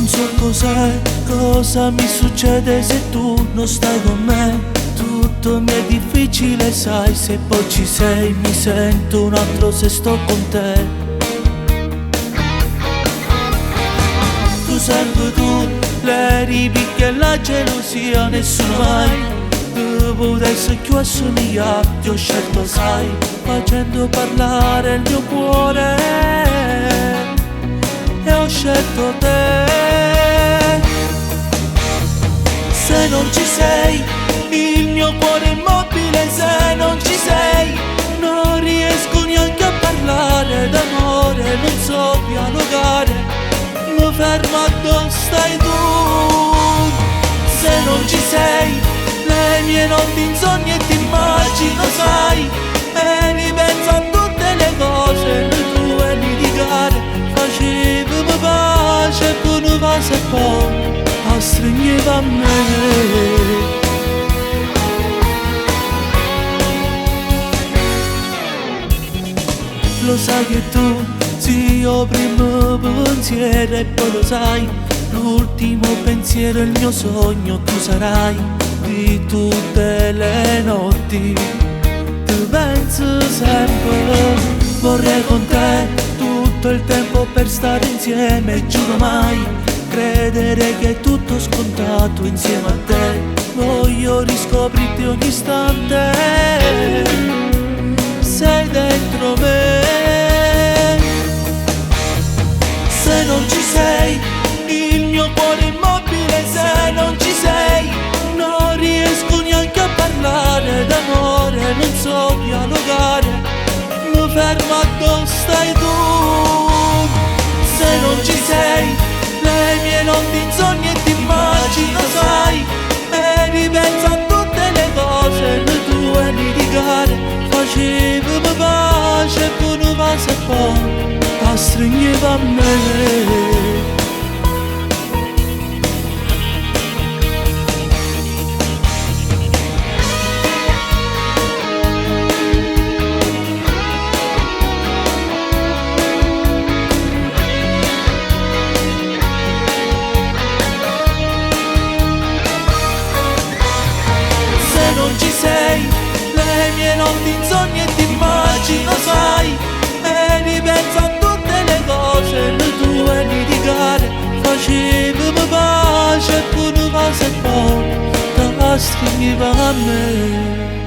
Non so cos'è, cosa mi succede se tu non stai con me. Tutto mi è difficile, sai, se poi ci sei mi sento un altro se sto con te. Tu sempre tu, le ripicche e la gelosia, nessuno mai dopo essere più assomigliati. Ho scelto, sai, facendo parlare il mio cuore, e ho scelto te. Se non ci sei, il mio cuore è immobile. Se non ci sei, non riesco neanche a parlare d'amore, non so dialogare, mi fermo a dove stai tu. Se non ci sei, le mie notti in sogni e ti immagino, sai, e ripenso a tutte le cose, noi due litigare, facevamo pace e tu non va se poi a stringeva a me. Lo sai che tu, sì, io primo pensiero e poi lo sai, l'ultimo pensiero è il mio sogno, tu sarai di tutte le notti. Tu penso sempre, vorrei con te tutto il tempo per stare insieme, giuro mai credere che è tutto scontato insieme a te. Voglio riscoprirti ogni istante, sei dentro me. Se non ci sei, il mio cuore è immobile. Se non ci sei, non riesco neanche a parlare d'amore, non so dialogare, mi fermo a dove stai tu. Se non ci sei, le mie notti in sogni e ti immagino, sai, e ripenso a tutte le cose, noi due litigare, facevamo pace e tu non va se poi a stringeva a me. Non ci sei, le mie notti in sogni e ti immagino, sai, e ripenso a tutte le cose, noi due litigare, facevamo pace e tu non va se poi te la stringeva a me.